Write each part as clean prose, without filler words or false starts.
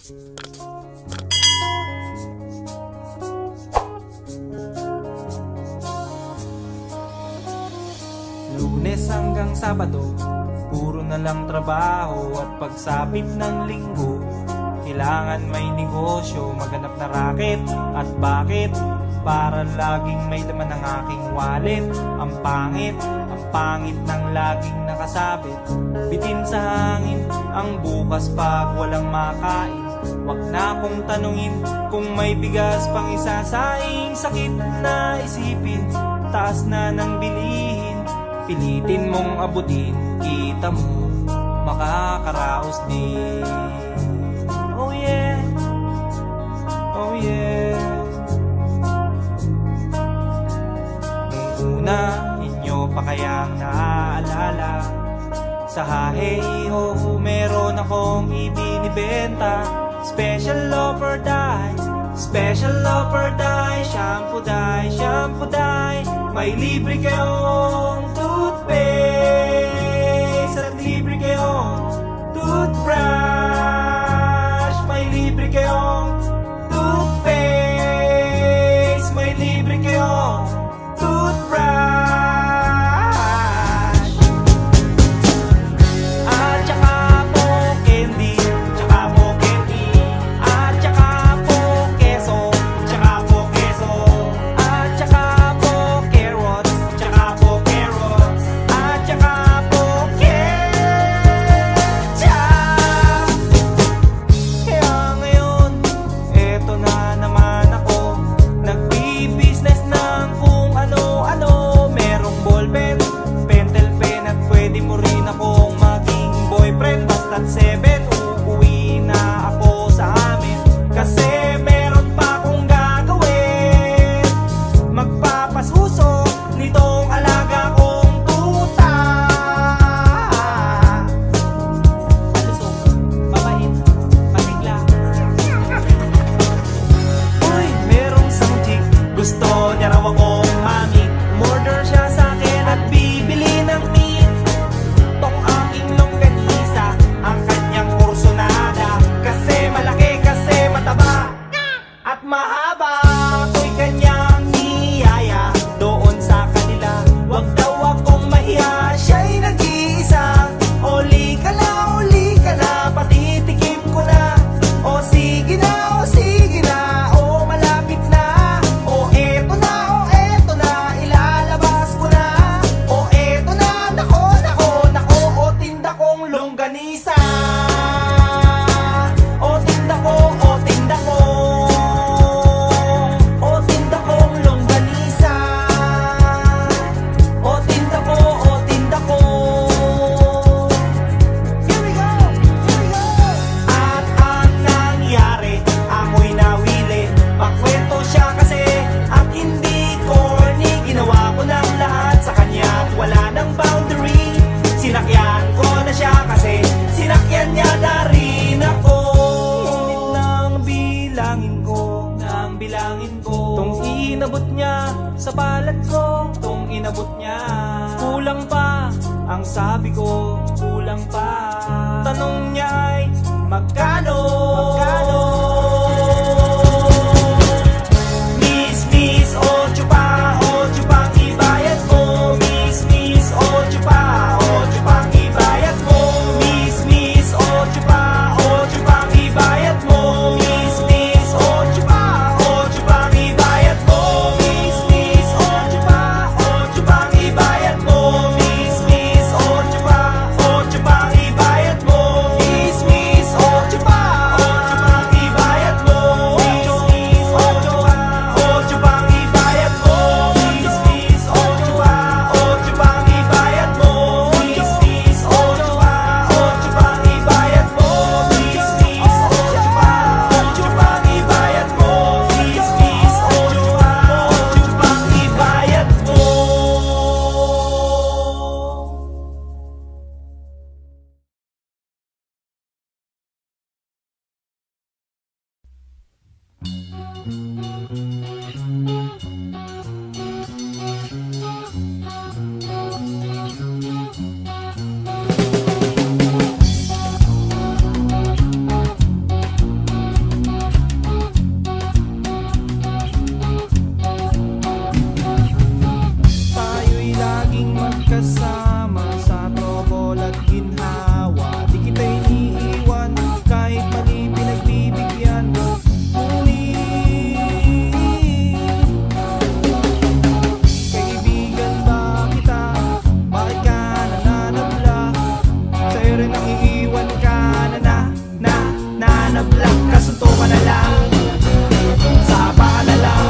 Lunes hanggang Sabado, puro na lang trabaho. At pagsapit ng Linggo, kailangan may negosyo. Maghanap na raket, at bakit? Para laging may laman ng aking wallet. Ang pangit ng laging nakasabit. Bitin sa hangin ang bukas pag walang makain. Wag na akong tanungin kung may bigas pang isasaing. Sakit na isipin, taas na ng bilihin. Pilitin mong abutin, kita mo makakaraos din. Oh yeah, oh yeah. Nung una, inyo pa kayang naaalala, sa Haheho meron akong ibinibenta. Special offer die, special offer die. Shampoo die, shampoo die. May libre kayong toothpaste at libre kayong toothbrush. May libre kayong toothpaste, may libre kayong toothbrush. At saka po candy, tsaka po candy. At saka po keso, tsaka po keso. At saka po carrots, tsaka po carrots. At saka po ketchup. Kaya ngayon, eto na naman ako, nagbi-business ng kung ano-ano. Merong ballpen, pentel pen, at pwede mo rin akong maging boyfriend. Basta't 7, uuwi na ako sa amin. Kasi meron pa akong gagawin. Magpapasuso nitong alaga kong tuta. Palusok, mabait, masigla. Uy, merong isang chick, gusto niya raw akong mamit. Murder siya sa akin at bibili ng meat. Tong aking longganisa, ang kanyang kursonada. Kasi malaki, kasi mataba, at mahaba. Ako'y kanyang niyaya doon sa kanila. Wag daw akong mahiya, siya'y nag-iisa. Uli ka na, patitikim ko na. O sige na, o malapit na. O eto na, ilalabas ko na. O eto na, nako, o tinda kong longganisa. O tinda ko, o tinda ko. O tinda kong longganisa. O tinda ko, o tinda ko. Here we go, here we go. At ang nangyari, ako'y nawili. Magkwento siya kasi at hindi corny. Ginawa ko ng lahat sa kanya at wala ng boundary. Sinakyan ko na siya kasi sinakyan niya na rin ako. Nang bilangin ko, tong inabot niya sa palad ko, tong inabot niya. Kulang pa, ang sabi ko, kulang pa. Tanong niya ay magkano? Miss, ocho pang ibayad mo. Miss, ocho pang ibayad mo. Miss, ocho pang ibayad mo. Miss, ocho pang ibayad mo. Miss, ocho pang ibayad mo. Miss, ocho pang ibayad mo. Miss, ocho pang ibayad mo. Miss, ocho pang ibayad mo. Miss, ocho pang ibayad mo. Miss, ocho pang ibayad mo. Miss, ocho pang ibayad mo. Miss, ocho pang ibayad mo. na black, kasunto ka na lang. Saba ka na lang,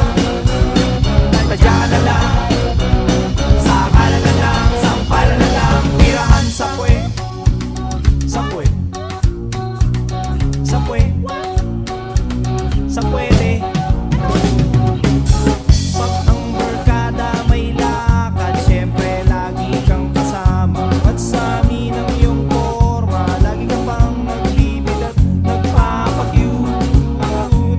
tadya ka na lang. Sakalan na lang, sampalan na lang. Tirahan sa pwe, sa pwe, sa pwe, sa pwede. Pag ang barkada may lakad, syempre lagi kang kasama. At sa amin ang iyong forma, lagi ka pang nagbibid at nagpapakyu. Ang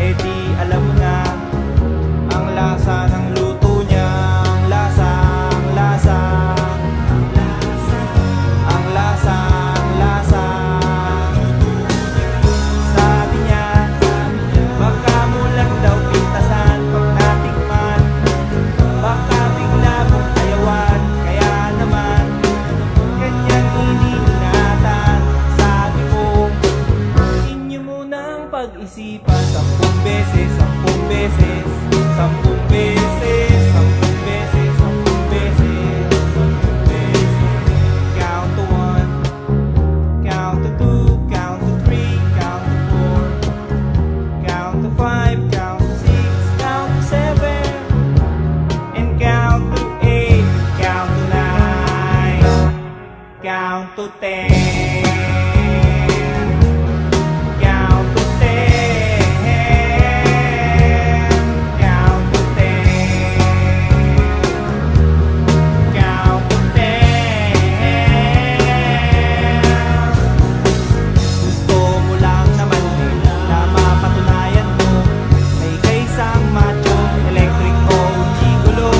eh di alam mo na ang lasa ng luto niya. Ang lasa, ang lasa, ang lasa, ang lasa. Sabi niya, baka mo lang daw pintasan pag natikman, baka bigla mong ayawan. Kaya naman kanyang iniingatan. Sabi ko, inyo munang pag-isipan 10 beses, 10 beses, 10 beses, 10 beses, 10 beses, 10 beses. Count to 1, count to 2, count to 3, count to 4, count to 5, count to 6, count to 7, and count to 8, count to 9, count to 10. Count to 10. Count to 10. Count to 10. Gusto mo lang naman na mapatunayan mo na ika'y isang macho, electric o gigolo,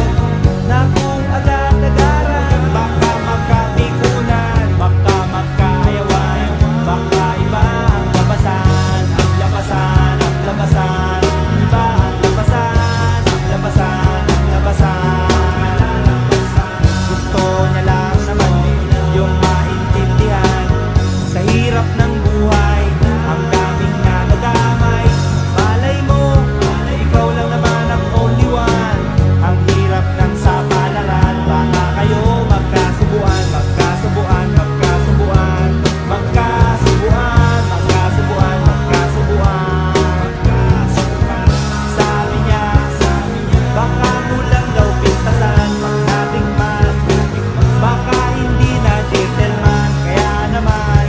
na kung agad-agaran baka magkapikunan, baka magkaayawan, baka iba ang labasan, ang labasan, ang labasan, iba ang labasan, ang labasan, ang labasan. Gusto niya lang naman yung maintindihan sa hirap ng buhay, ang daming nadadamay. Malay mo, ikaw lang naman ang only one. Ang hirap ng sapalaran, baka kayo magkasubuan, magkasubuan, magkasubuan, magkasubuan, magkasubuan, magkasubuan. Sabi niya, baka mo lang daw pintasan pag natikman, baka hindi na gentleman. Kaya naman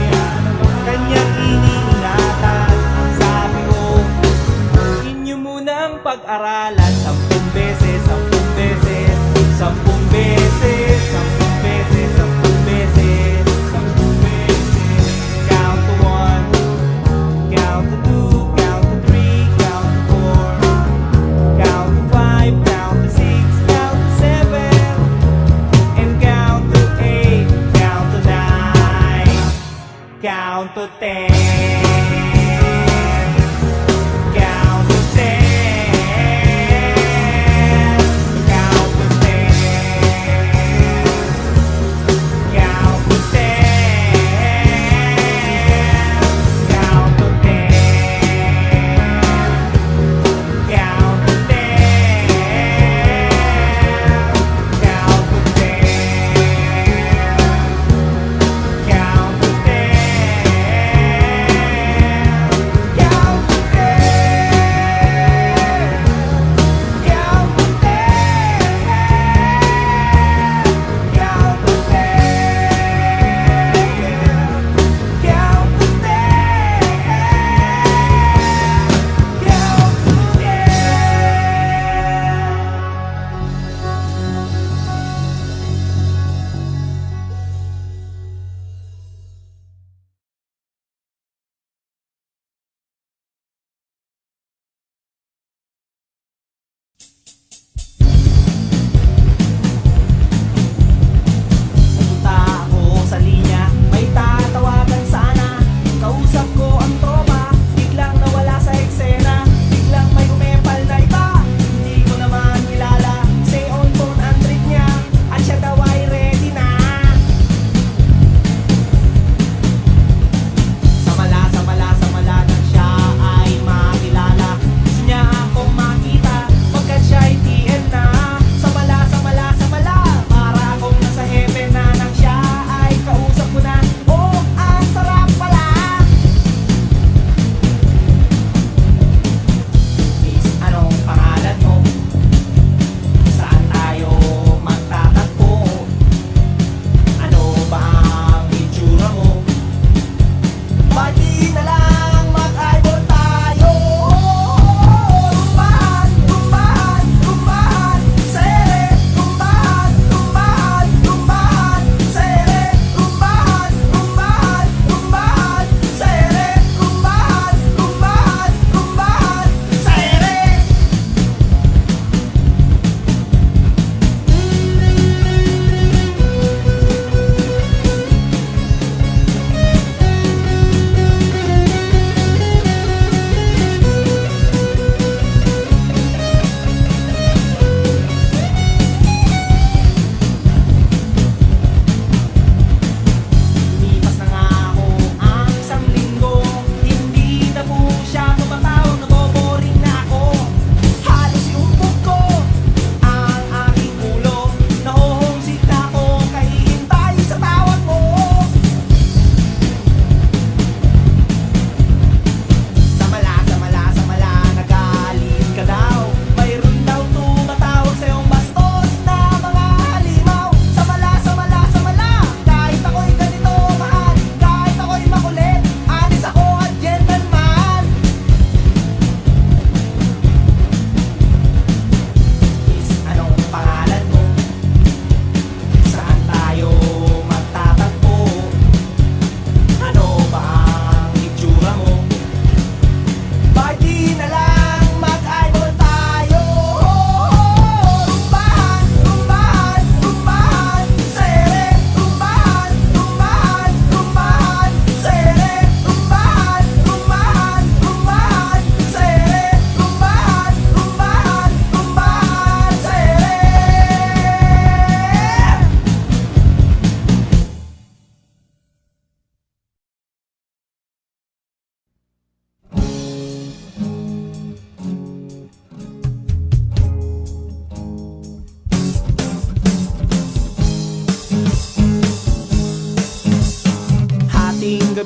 kanyang iniingatan. Sabi ko, inyo munang pag-aralan 10 beses, 10 beses, 10 beses, 10 beses, 10 beses, 10 beses. Count to 1, count to 2, count to 3, count to 4, count to 5, count to 6, count to 7, and count to 8, count to 9, count to 10. Count to 10.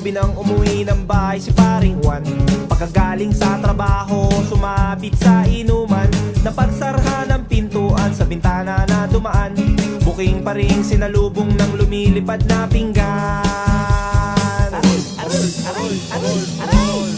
gabi nang umuwi ng bahay si paring Juan. Pagkagaling sa trabaho, sumabit sa inuman. Napagsarhan ng pintuan sa bintana na dumaan. Buking pa rin sinalubong ng lumilipad na pinggan. Aroy, aroy, aroy, aroy, aroy.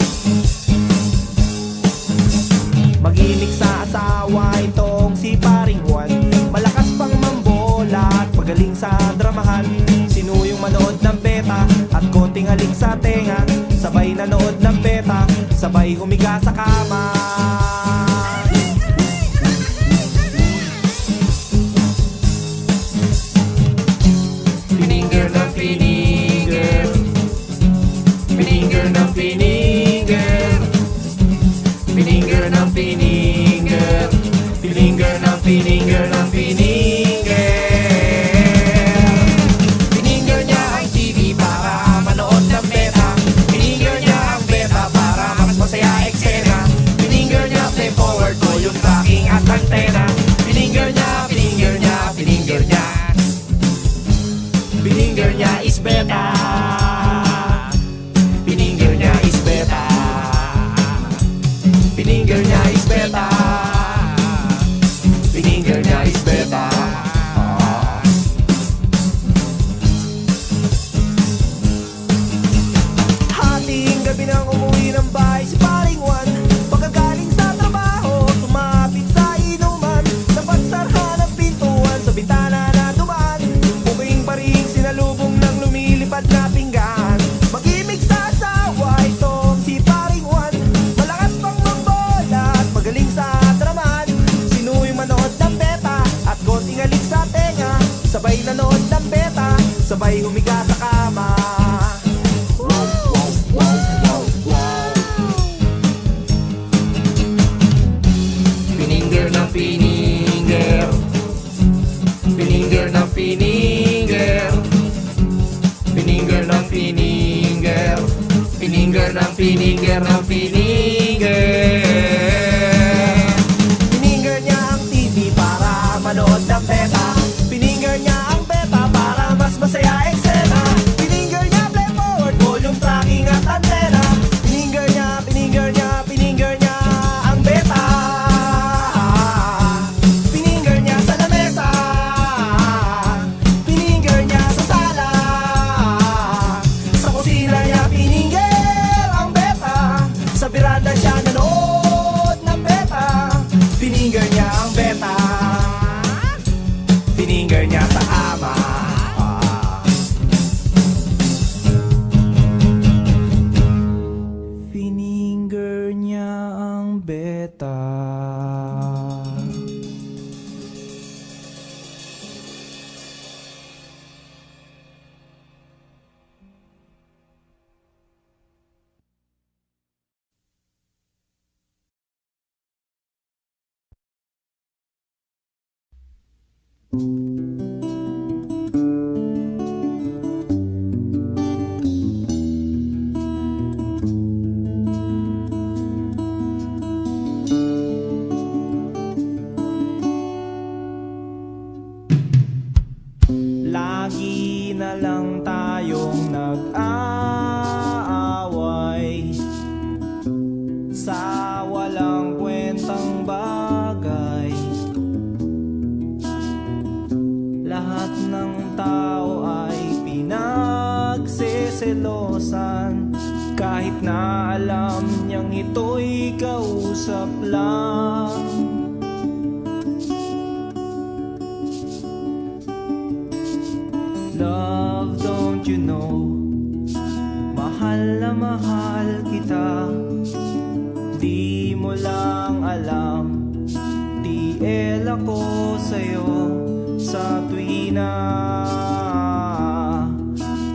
Maginik sa asawa itong si paring Juan. Malakas pang mambola at pagaling sa dramahan. Sinuyong manood ng beta at konting halik sa tenga. Sabay nanood ng beta, sabay humiga sa kama. Pininger ng pininger, pininger ng pininger, pininger ng pininger, pininger ng pininger ng pininger. Pininger niya ang TV para manood ng beta. Pininger niya ang beta para mas masaya eksena. Pininger niya play forward ko yung tracking at antena. Pininger niya, pininger niya, pininger niya. Pininger niya is beta. Pininger niya is beta. Pininger niya is beta. Pininger niya is beta. Hating gabi nang umuwi ng bahay si paring Juan. Pagkagaling sa trabaho, sumapit sa inuman. Napagsarhan ng pintuan sa bintana na dumaan. Buking pa rin sinalubong ng lumilipad na pinggan. Mag-imig sa asawa itong si paring Juan. Malakas pang mambola at magaling sa dramaan. Sinuy manood ng beta at konting halik sa tenga. Sabay nanood ng beta, sabay humiga sa kama. Pininger ng pininger, pininger ng pininger, pininger ng pininger, pininger ng pininger ng pininger. Pininger niya ang TV para manood ng beta. Pininger niya ang beta para mas masaya eksena. Pininger niya play forward, volume tracking at antena. Pininger niya, pininger niya, pininger niya ang beta. Pininger niya sa lamesa. Pininger niya sa sala. Sa kusina niya pininger ang beta. Sa biranda siya nanood ng beta. Pininger niya ang beta. Pininger niya sa ama. Pininger niya ang beta. Lagi na lang tayong nag-aaway sa walang kwentang bagay. Lahat ng tao ay pinagseselosan, kahit na alam niyang ito'y kausap lang. Love, don't you know, mahal na mahal kita. Di mo lang alam, TL ako sa'yo sa tuwina.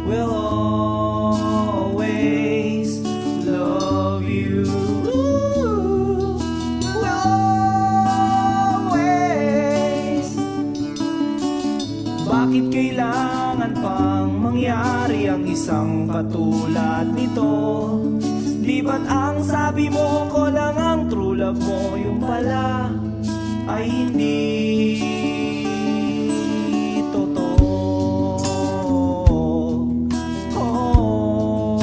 We'll always love you. We'll always. Bakit kailangan pang mangyari ang isang katulad nito? Di ba't ang sabi mo ko lang ang true love mo, yung pala ay hindi totoo. Oh.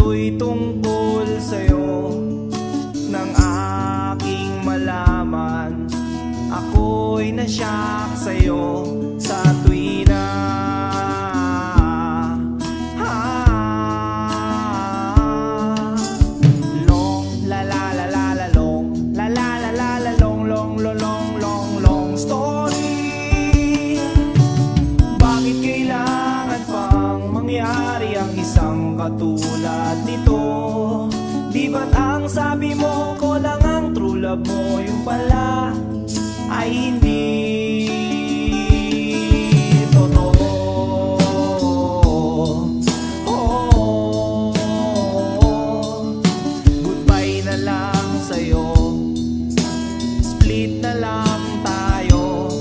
ito'y tungkol sa'yo. Nang aking malaman, ako'y nasyak sa'yo sa tuwi na long la la la la la long la la la la la long long long long long long story. Bakit kailangan pang mangyari ang isang katulad nito? Di ba't ang sabi mo ko lang ang true love mo, yung pala ay hindi totoo. Goodbye na lang sa'yo, split na lang tayo.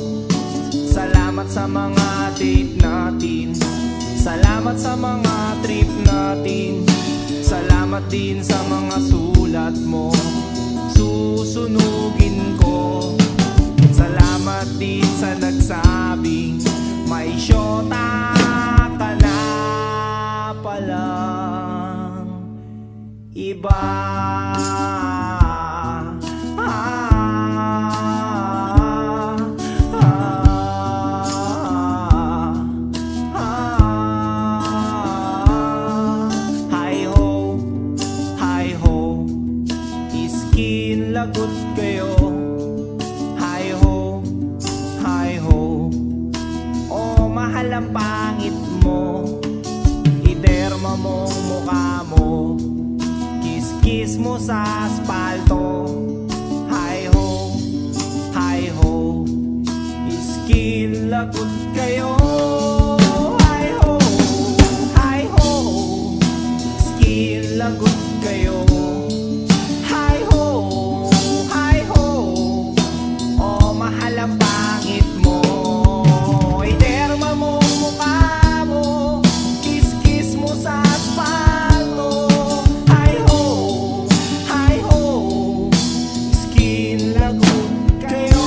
Salamat sa mga date natin, salamat sa mga trip natin, salamat din sa mga sulat mo, susunugin ko. Salamat din sa nagsabing may syota ka na palang iba. Lagot kayo, hi ho, hi ho. Oh, mahal ang pangit mo, iterma mong mukha mo, kiss-kiss mo sa aspalto. Hi ho, hi ho, iskin lagot kayo. Hi ho, hi ho, iskin lagot kayo. Mahal ang pangit mo, iterma mo mukha mo, kiss-kiss mo sa asfalto. Hi ho, skin lagot kayo.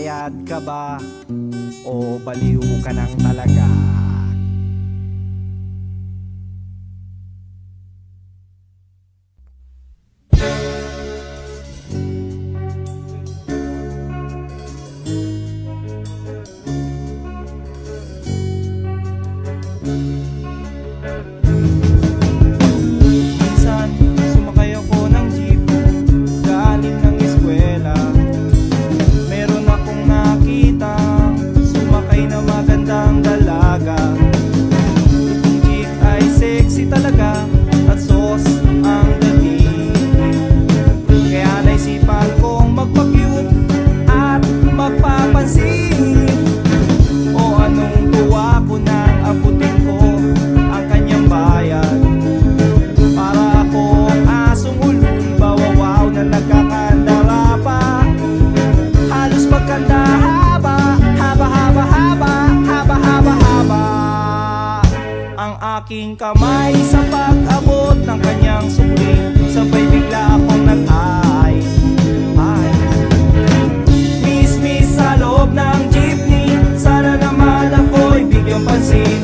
Magbabayad ka ba o baliw ka nang talaga? Minsan, sumakay ako ng jeep galing ng eskwela. Meron akong nakita sumakay na magandang dalaga. Itong jeep ay sexy talaga at sos ang dating. Kaya naisipan kong magpa-cute at magpapansin. O anong tuwa ko nang abutin ko ang kanyang bayan. Para akong asong ulul, bawawaw na nagkakandara pa. Halos magkanda haba, haba, haba, haba, haba, haba, haba. Ang aking kamay sa pag-abot ng kanyang suling, sabay bigla akong nag-ay. Miss, miss sa loob ng jeepney, sana naman ako'y bigyang pansin.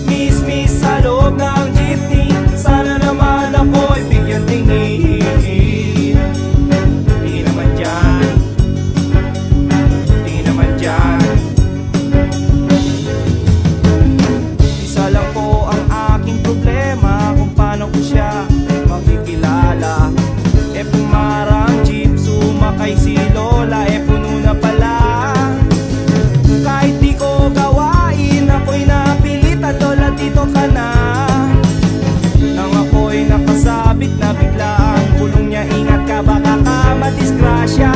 Miss, miss sa loob ng jeepney, sana naman ako'y bigyang tingin. Di naman dyan, di naman dyan. Isa lang po ang aking problema kung paano ko siya makikilala. E pumarang jeep, sumakay si Lola, e puno na pala. Kahit di ko gawain, ako'y napilitan, Lola dito ka na. Nang ako'y nakasabit na bigla ang pulong niya, ingat ka baka ka madisgrasya.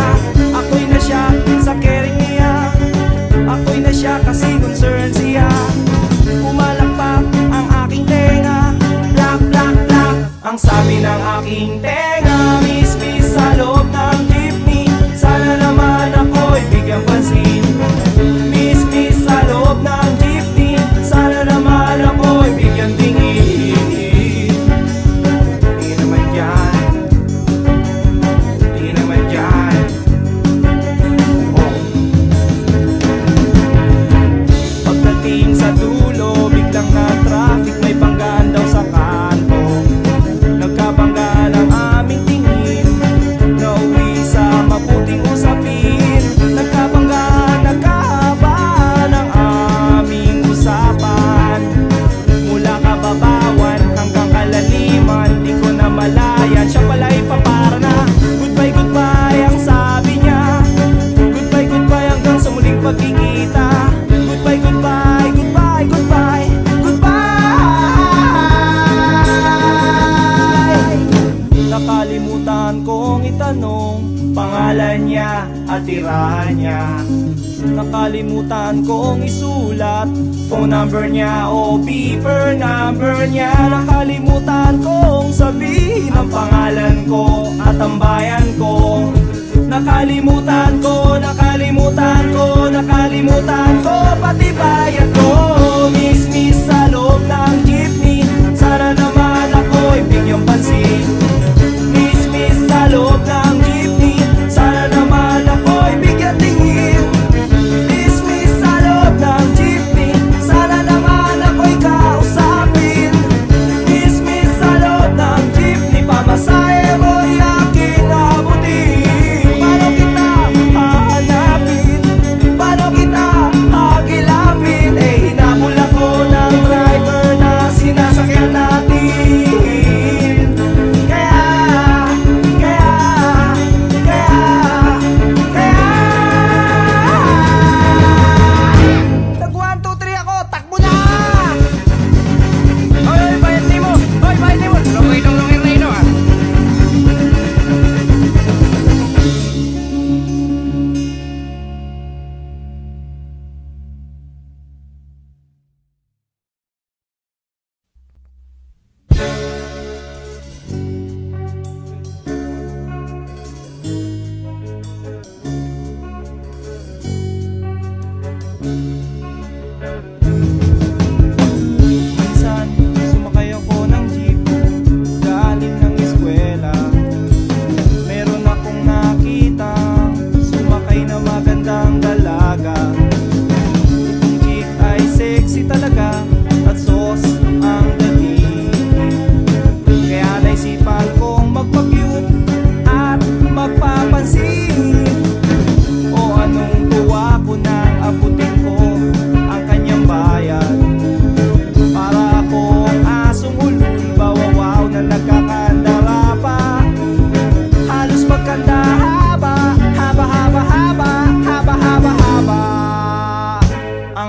Ako'y na siya sa caring niya, ako'y na siya kasi concern siya. Pumalakpak ang aking tenga, plak, plak, plak, ang sabi ng aking tenga. Miss, miss sa loob ng jeepney, sana naman ako'y bigyang pansin. Miss, miss sa loob ng jeepney, sana naman ako'y bigyang tingin. Di naman dyan, di naman dyan. Oh. Pagdating sa dulo, biglang na traffic, may banggaan daw sa kanto. Nagkabangga ng aming tingin, nauwi sa mabuting usapin. Nagkabangga, nagkahaba ng aming usapan. Mula kababawan hanggang kalaliman, di ko na malayan. Siya pala'y papara na, goodbye, goodbye ang sabi niya. Goodbye, goodbye hanggang sa muling pagkikita. Goodbye, goodbye, goodbye, goodbye, goodbye. Nakalimutan kong itanong pangalan niya at tirahan niya. Nakalimutan kong isulat phone number niya o beeper number niya. Nakalimutan kong sabihin ang pangalan ko at ang bayan ko. Nakalimutan ko, nakalimutan ko, nakalimutan ko pati bayan ko. Miss, miss sa loob ng jeepney, sana naman ako'y bigyang pansin. Miss, miss sa loob ng jeepney, sana naman ako'y bigyang tingin. Miss, miss sa loob ng jeepney, sana naman ako'y kausapin. Miss, miss sa loob ng jeepney, pamasahe mo'y aking abutin. Paano kita hahanapin? Paano kita hagilapin?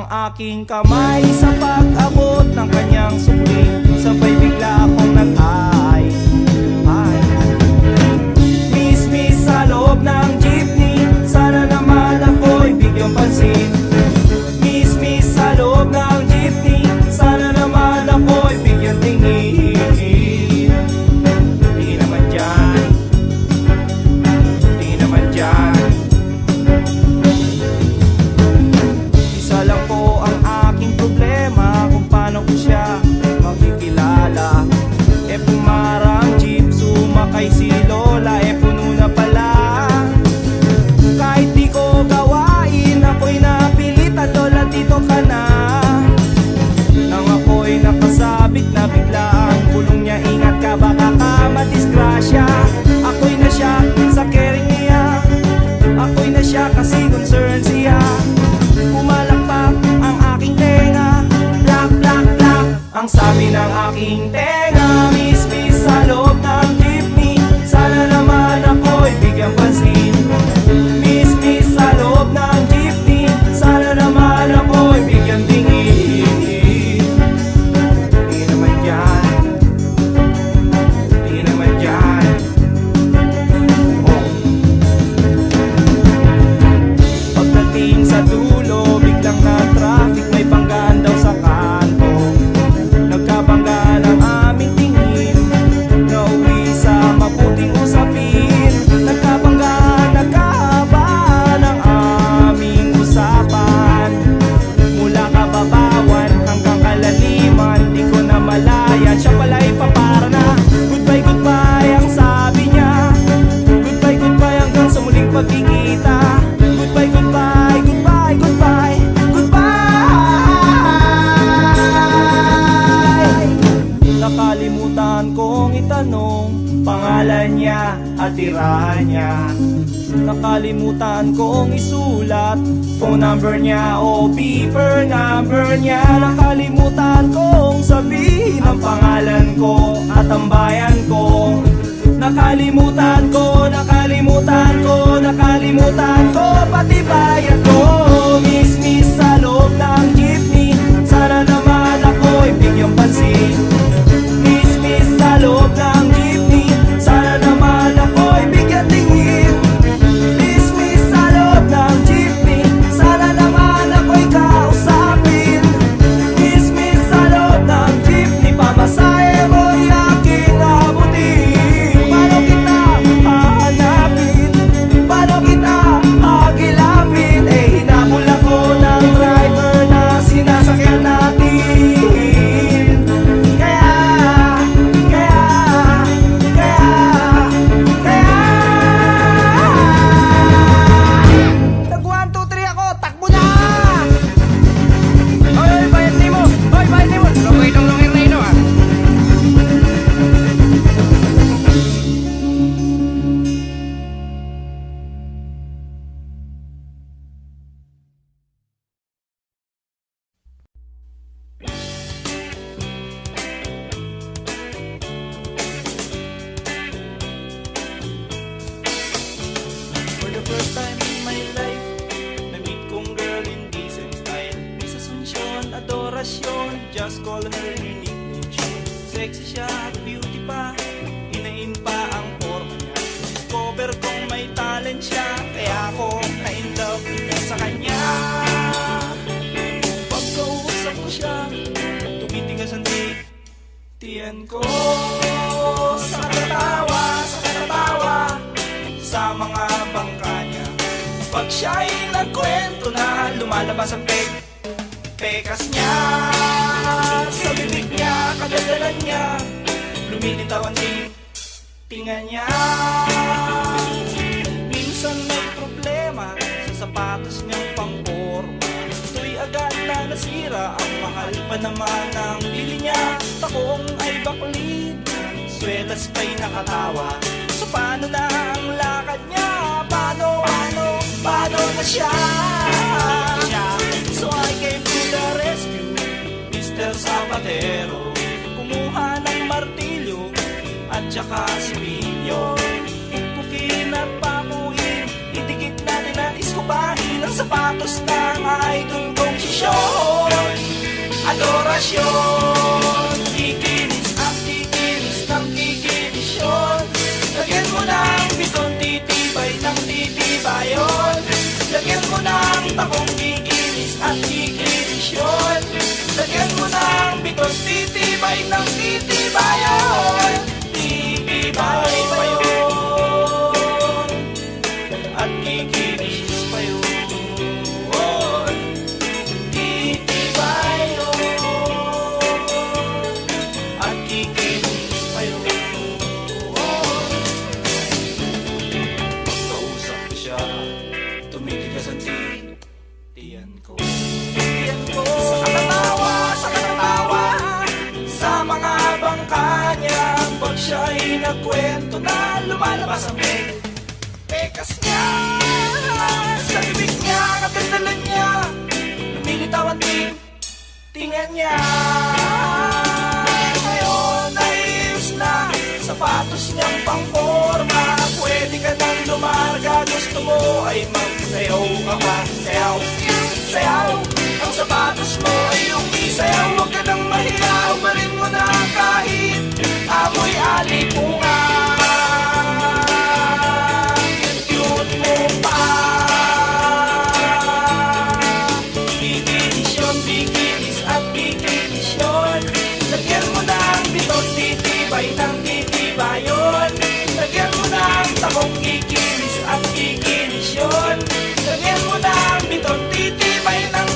ang aking kamay sa pag-abot ng kanyang suling. Sabay bigla akong nag-ay. Miss sa loob ng jeepney, sana naman ako'y bigyang pansin. Miss sa loob ng jeepney, sana naman ako'y bigyang tingin. Di naman dyan, di naman dyan. Isa lang po ang aking problema, kung paano ko siya makikilala. Pumarang jeep, sumakay si Lola, puno na pala. Kahit di ko gawain, ako'y napilitan, Lola dito ka na. Nang ako'y nakasabit na bigla ang bulong niya, ingat ka baka ka madisgrasya. Ako'y na siya sa caring niya, ako'y na siya kasi concern siya. Pumalakpak ang aking tenga, plak plak plak ang sabi ng aking tenga. Miss sa loob ng jeepney, sana naman ako'y bigyang pansin. Miss sa loob ng jeepney, sana naman ako'y bigyang tingin. Di naman dyan, di naman dyan. Pagdating sa dulo, biglang na traffic, may banggaan daw sa kanto. Nagkabangga ng aming tingin, nauwi sa mabuting usapin. Nagkabangga, nagkahaba ng aming usapan. Mula kababawan hanggang kalaliman, di ko na malayan. Siya pala'y papara na, goodbye, goodbye ang sabi niya. Goodbye, goodbye hanggang sa muling pagkikita. Goodbye, goodbye, goodbye, goodbye, goodbye. Nakalimutan kong itanong pangalan niya at tirahan niya. Nakalimutan kong isulat phone number niya o beeper number niya. Nakalimutan kong sabihin ang pangalan ko at ang bayan ko. Nakalimutan ko, nakalimutan ko, nakalimutan ko pati bayan ko. Miss sa loob ng jeepney, sana naman ako'y bigyang pansin. Miss sa loob ng jeepney, sana naman ako'y bigyang tingin. Miss sa loob ng jeepney, sana naman ako'y kausapin. Miss sa loob ng jeepney, pamasahe mo'y aking abutin. Paano kita hahanapin? Paano kita hagilapin? Hinabol ako ng driver na sinasakyan natin. Kaya tag 1, 2, 3 ako, takbo na! Oy, bayad ni mo! Oy, bayad ni mo! Lungay nung lungir na ino, ha? For the first time in my life, na-meet kong girl in decent style. Miss Asuncion, adorasyon, just call her unique name. Sexy siya at beauty pa, inain pa ang forma niya. Discover kong may talent siya, kaya ako na-in love sa kanya. Pagkausap ko siya, tumitigas ang tiyan ko. Sa katatawa, sa mga bangka niya. Pag siya'y nagkwento na, lumalabas ang pekas niya. Sa bibig niya, kagagalan niya, lumilitaw ang tinga niya. Minsan may problema sa sapatos niyang pangporma. Ito'y agad na nasira, ang mahal pa naman ang bili niya. Takong ay baklid, swelas pa'y nakatawa. So paano na ang lakad niya? Paano na siya? So I came to the rescue, Mr. Zapatero. Kumuha ng martilyo at saka sipilyo. Pukin at pakuin, idikit natin at iskubahin ang sapatos ng idol kong si Show. okasyon. Kikinis at kikinis ng kikinisyon. Lagyan mo ng biton, titibay ng titibayon. Lagyan mo ng takong kikinis at kikinisyon. Lagyan mo ng biton, titibay ng titibayon. Titibay pa yun at kikinis pa yun. Titibay yun at kikinis pa yun. Kausap ko siya, tumigil ka sa tiyan ko. Sa katatawa, sa mga bangka niya. Pag siya'y nagkwento na lumalabas ang pekas niya. Sa bibig niya, kagandalan niya, lumilitaw ang tingan niya. Ngayon ay ayos na sapatos niyang pangporma. Pwede ka nang lumarga, gusto mo ay magsayaw ka pa. Sayaw, sayaw, ang sapatos mo ay yung isayaw. Huwag ka nang mahiya, umarin mo na kahit amoy alipungan. Cute mo pa. Kikinisyon, bikinis at kikinisyon. Lagyan mo ng biton, titibay ng titibayon. Lagyan mo ng takong kikinis at kikinisyon. Lagyan mo ng biton, titibay ng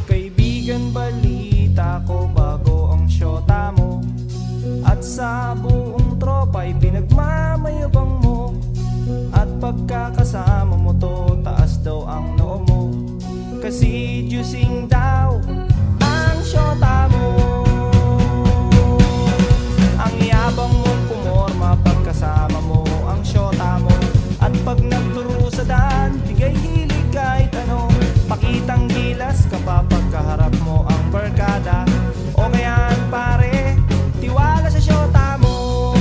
Kaibigan, balita ko bago ang syota mo, at sa buong tropa'y pinagmamayabang mo. At pagkakasama mo to, taas daw ang noo mo, kasi juicing daw ang syota mo. Ang yabang mong pumorma pagkasama mo ang syota mo, at pag nagturo sa daan, bigay hilig kahit ano. Pakitang gilas kapag kaharap mo ang barkada, o kayaan pare, tiwala sa syota mo.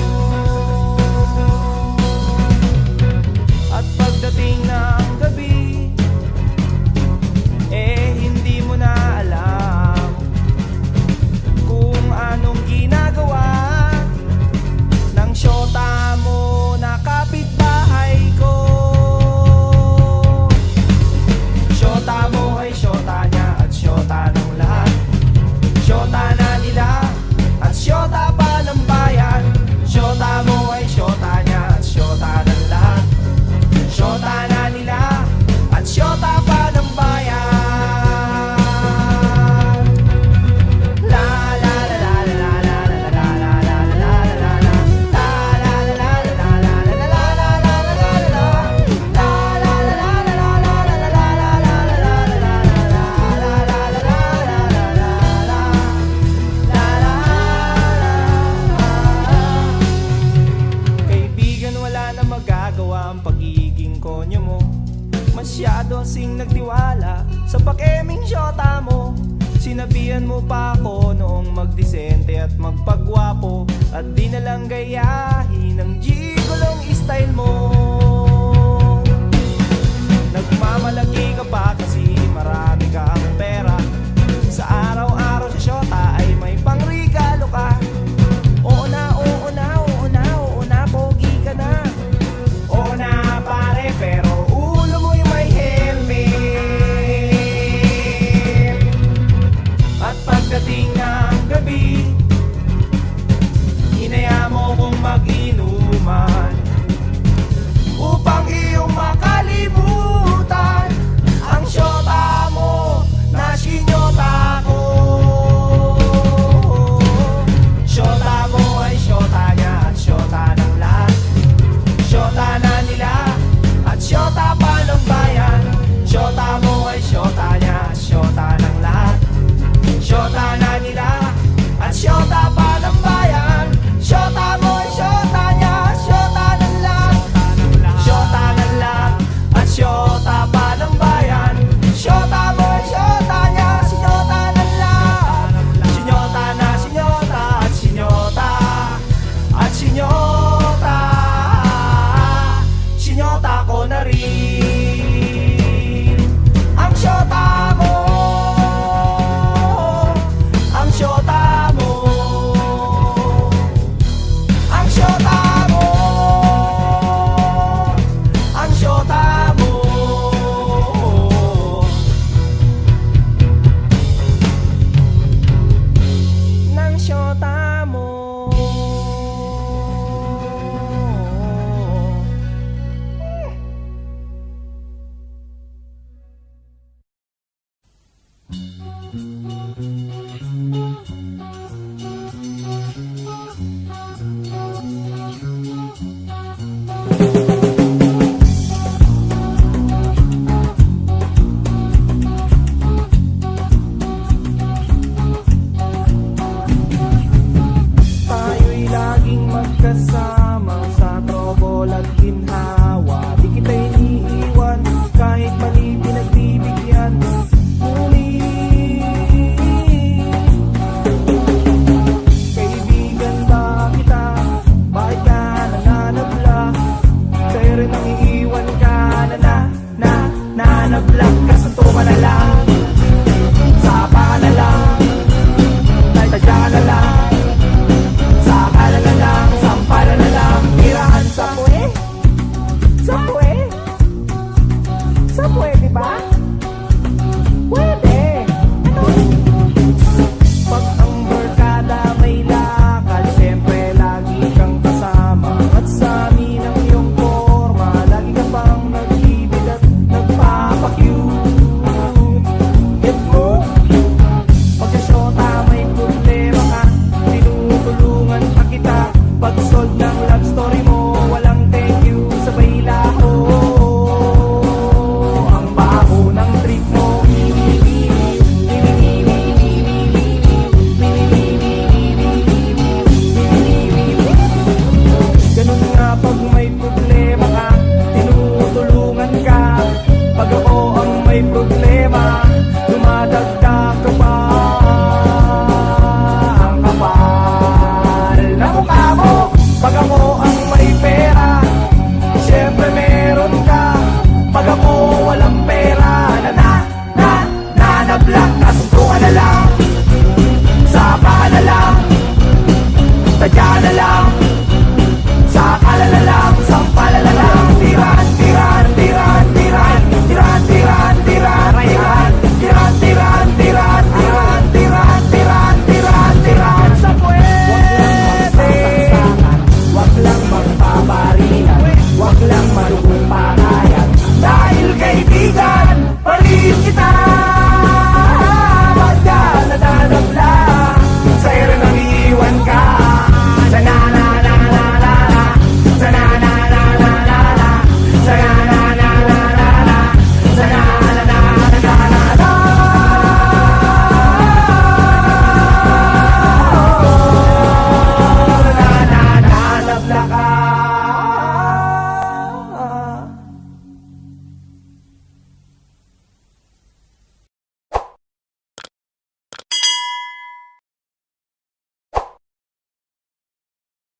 At pagdating ng gabi, hindi mo na alam kung anong ginagawa ng syota mo na kapitbahay ko. Syota mo ay syota niya at syota ng lahat. Syota na nila at syota pa ng bayan. Syota mo ay syota niya at syota ng lahat. Syota na nila at syota pa ng bayan. Masyado sing nagtiwala sa pakeming syota mo. Sinabihan mo pa ako noong magdisente at magpagwapo, at di na lang gayahin ang gigolong style mo. Nagmamalaki ka pa kasi marami kang pera. Sa araw-araw sa syota ay may pangregalo ka. Oo na, oo na, oo na, oo na, pogi ka na. Oo na pare, pero ulo mo yung may helmet. At pagdating ng gabi, Pag-solve ng love story mo, walang thank you, sabay laho. Ang baho ng trip mo. Ganun nga pag may problema ka, tinutulungan ka. Pag ako ang may problema, dumadagdag ka pa. Ang kapal na mukha mo. Pag ako ang may pera, syempre meron ka. Pag ako walang pera, na-block, nasuntukan na lang. Saka na lang, tadya na lang, saka na lang,